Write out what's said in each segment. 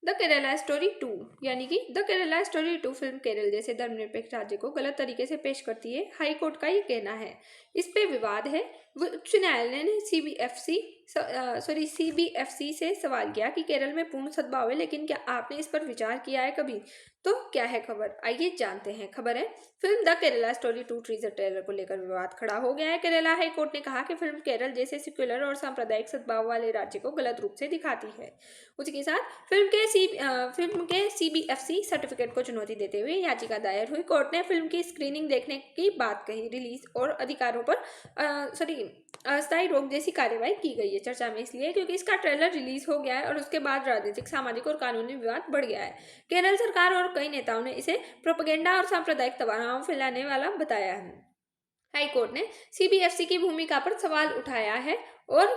The Kerala story 2 यानी कि the Kerala story 2 film Kerala जैसे धर्मनिरपेक्ष राज्य को गलत तरीके से पेश करती है, हाई कोर्ट का ये कहना है। इस पे विवाद है। उच्च न्यायालय ने सीबीएफसी से सवाल किया कि केरल में पूर्ण सद्भाव है, लेकिन क्या आपने इस पर विचार किया है कभी? तो क्या है खबर, आइए जानते हैं। खबर है, film the Kerala story 2 teaser trailer को लेकर विवाद खड़ा हो गया है। केरला हाई कोर्ट ने कहा कि फिल्म केरल जैसे सेक्युलर और सांप्रदायिक सद्भाव वाले राज्य को गलत रूप से दिखाती है। उसके साथ फिल्म के सीबीएफसी सर्टिफिकेट को चुनौती देते हुए याचिका दायर हुई। कोर्ट ने फिल्म की स्क्रीनिंग देखने की बात कही। रिलीज और अधिकारों पर अस्थायी रोक जैसी कार्यवाही की गई है। चर्चा में इसलिए क्योंकि इसका ट्रेलर रिलीज हो गया है और उसके बाद राजनीतिक, सामाजिक और कानूनी विवाद बढ़ गया है। केरल सरकार और कई नेताओं ने इसे प्रोपेगेंडा और सांप्रदायिक तनाव फैलाने वाला बताया है। हाई कोर्ट ने सीबीएफसी की भूमिका पर सवाल उठाया है और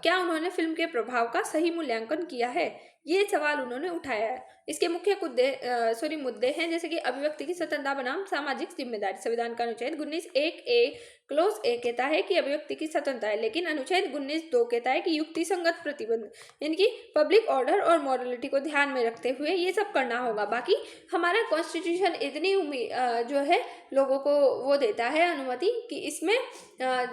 क्या उन्होंने फिल्म के प्रभाव का सही मूल्यांकन किया है, ये सवाल उन्होंने उठाया है। इसके मुख्य मुद्दे हैं जैसे कि अभिव्यक्ति की स्वतंत्रता बनाम सामाजिक जिम्मेदारी। संविधान का अनुच्छेद 19(1)(a) क्लोज ए कहता है कि अभिव्यक्ति की स्वतंत्रता है, लेकिन अनुच्छेद 19(2) कहता है कि युक्ति संगत प्रतिबंध, इनकी पब्लिक ऑर्डर और मॉरलिटी को ध्यान में रखते हुए ये सब करना होगा। बाकी हमारा कॉन्स्टिट्यूशन इतनी जो है लोगों को वो देता है अनुमति कि इसमें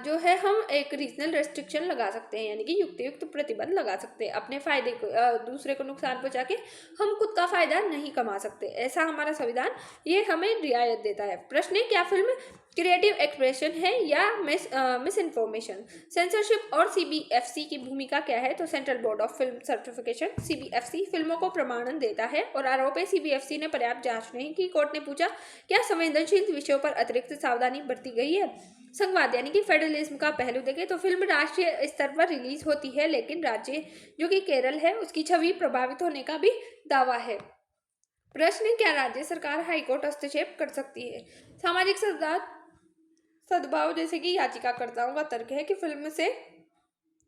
जो है हम एक रीजनल रेस्ट्रिक्शन लगा सकते हैं, यानी कि युक्तियुक्त प्रतिबंध लगा सकते हैं। अपने फायदे को दूसरे को नुकसान पहुंचा के हम खुद का फायदा नहीं कमा सकते, ऐसा हमारा संविधान ये हमें रियायत देता है। प्रश्न है, क्या फिल्म क्रिएटिव एक्सप्रेशन है या मिस इन्फॉर्मेशन? सेंसरशिप और सीबीएफसी की भूमिका क्या है? तो central board of film certification CBFC फिल्मों को प्रमाणन देता है और आरोप है सीबीएफसी ने पर्याप्त जांच नहीं की। कोर्ट ने पूछा, क्या संवेदनशील विषयों पर अतिरिक्त सावधानी बरती गई है? संघवाद यानी कि फेडरलिज्म का पहलू देखें तो फिल्म राष्ट्रीय स्तर पर रिलीज होती है, लेकिन राज्य जो कि केरल है उसकी छवि प्रभावित होने का भी दावा है। प्रश्न है, क्या राज्य सरकार हाईकोर्ट हस्तक्षेप कर सकती है? सामाजिक सद्भाव जैसे कि याचिकाकर्ताओं का तर्क है कि फिल्म से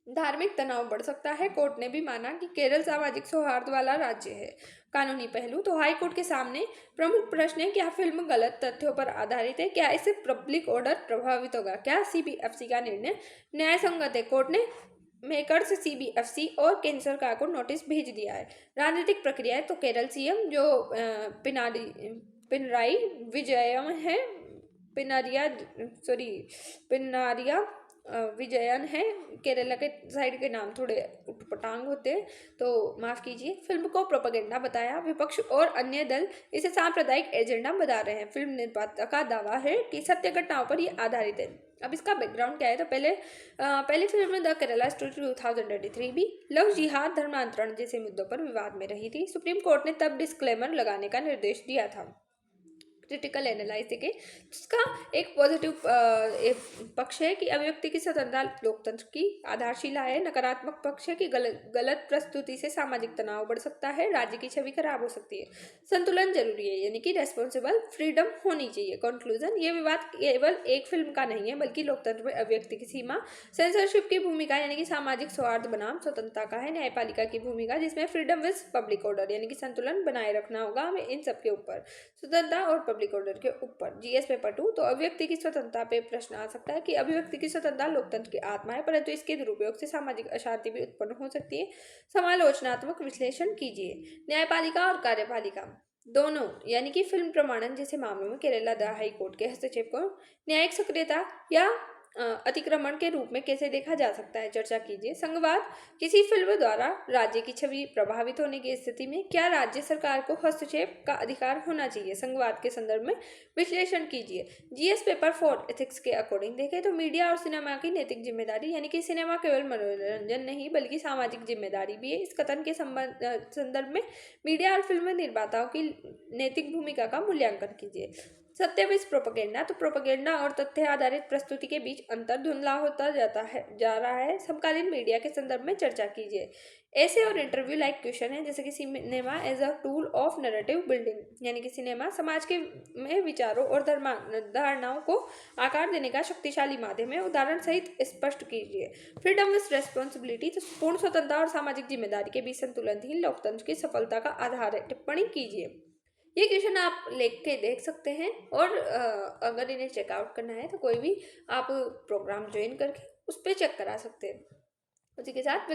धार्मिक तनाव बढ़ सकता है। कोर्ट ने भी माना कि केरल सामाजिक सौहार्द वाला राज्य है। कानूनी पहलू, तो हाई कोर्ट के सामने प्रमुख प्रश्न है, क्या फिल्म गलत तथ्यों पर आधारित है? क्या इससे पब्लिक ऑर्डर प्रभावित होगा? क्या सीबीएफसी का निर्णय न्याय संगत है? कोर्ट ने मेकर्स, सीबीएफसी और केंद्र सरकार को नोटिस भेज दिया है। राजनीतिक प्रक्रिया है, तो केरल सीएम जो पिनराई विजयन है पिनारिया विजयन है, केरला के साइड के नाम थोड़े उटपटांग होते हैं तो माफ कीजिए, फिल्म को प्रोपेगेंडा बताया। विपक्ष और अन्य दल इसे सांप्रदायिक एजेंडा बता रहे हैं। फिल्म निर्माता का दावा है कि सत्य घटनाओं पर ये आधारित है। अब इसका बैकग्राउंड क्या है, तो पहली फिल्म द केरला स्टोरी 2023 भी लव जिहाद, धर्मांतरण जैसे मुद्दों पर विवाद में रही थी। सुप्रीम कोर्ट ने तब डिस्क्लेमर लगाने का निर्देश दिया था। क्रिटिकल एनालाइज देखें तो उसका एक पॉजिटिव पक्ष है कि अभिव्यक्ति की स्वतंत्रता लोकतंत्र की आधारशिला है। नकारात्मक पक्ष है कि गलत प्रस्तुति से सामाजिक तनाव बढ़ सकता है, राज्य की छवि खराब हो सकती है। संतुलन जरूरी है, यानी कि रेस्पॉन्सिबल फ्रीडम होनी चाहिए। कंक्लूजन, ये विवाद केवल एक फिल्म का नहीं है बल्कि लोकतंत्र में अभिव्यक्ति की सीमा, सेंसरशिप की भूमिका यानी कि सामाजिक सौहार्द बनाम स्वतंत्रता का है, न्यायपालिका की भूमिका जिसमें फ्रीडम विद पब्लिक ऑर्डर यानी कि संतुलन बनाए रखना होगा हमें इन सबके ऊपर, स्वतंत्रता और पब्लिक ऑर्डर के ऊपर। जीएस पेपर 2, तो अभिव्यक्ति की स्वतंत्रता पे प्रश्न आ सकता है कि अभिव्यक्ति की स्वतंत्रता लोकतंत्र की आत्मा है, परंतु इसके दुरुपयोग से सामाजिक अशांति भी उत्पन्न हो सकती है। समालोचनात्मक विश्लेषण कीजिए। न्यायपालिका और कार्यपालिका दोनों यानी कि फिल्म प्रमाणन जैसे मामलों में केरला हाई कोर्ट के हस्तक्षेप को न्यायिक सक्रियता या अतिक्रमण के रूप में कैसे देखा जा सकता है, चर्चा कीजिए। संघवाद, किसी फिल्म द्वारा राज्य की छवि प्रभावित होने की स्थिति में क्या राज्य सरकार को हस्तक्षेप का अधिकार होना चाहिए? संघवाद के संदर्भ में विश्लेषण कीजिए। जीएस पेपर 4 एथिक्स के अकॉर्डिंग देखें तो मीडिया और सिनेमा की नैतिक जिम्मेदारी यानी कि सिनेमा केवल मनोरंजन नहीं बल्कि सामाजिक जिम्मेदारी भी है। इस कथन के संदर्भ में मीडिया और फिल्म निर्माताओं की नैतिक भूमिका का मूल्यांकन कीजिए। सत्यविश प्रोपेगेंडा, तो प्रोपेगेंडा और तथ्य आधारित प्रस्तुति के बीच अंतर धुंधला होता जा रहा है। समकालीन मीडिया के संदर्भ में चर्चा कीजिए। ऐसे और इंटरव्यू लाइक क्वेश्चन है जैसे कि cinema as a tool of narrative building यानी कि सिनेमा समाज के में विचारों और धारणाओं को आकार देने का शक्तिशाली माध्यम है। उदाहरण सहित स्पष्ट कीजिए। फ्रीडम विद रेस्पॉन्सिबिलिटी, तो पूर्ण स्वतंत्रता और सामाजिक जिम्मेदारी के बीच संतुलन ही लोकतंत्र की सफलता का आधार है। टिप्पणी कीजिए। ये क्वेश्चन आप लिख के देख सकते हैं और अगर इन्हें चेकआउट करना है तो कोई भी आप प्रोग्राम ज्वाइन करके उस पर चेक करा सकते हैं। उसी के साथ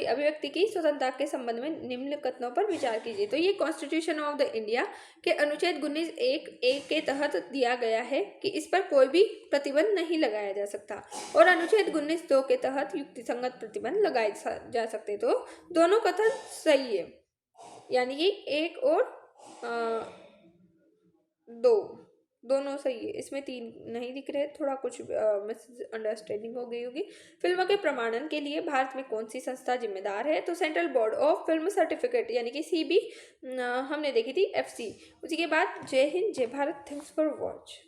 अभिव्यक्ति की स्वतंत्रता के संबंध में निम्न कथनों पर विचार कीजिए। तो ये कॉन्स्टिट्यूशन ऑफ द इंडिया के अनुच्छेद 19(1)(a) के तहत दिया गया है कि इस पर कोई भी प्रतिबंध नहीं लगाया जा सकता, और अनुच्छेद 19(2) के तहत युक्तिसंगत प्रतिबंध लगाए जा सकते। तो दोनों कथन सही है, यानी कि 1 और 2 दोनों सही है। इसमें 3 नहीं दिख रहे, थोड़ा कुछ मिसअंडरस्टैंडिंग हो गई होगी। फिल्म के प्रमाणन के लिए भारत में कौन सी संस्था जिम्मेदार है? तो central board of film certificate यानी कि CB हमने देखी थी FC। उसी के बाद जय हिंद, जय भारत, थैंक्स फॉर वॉच।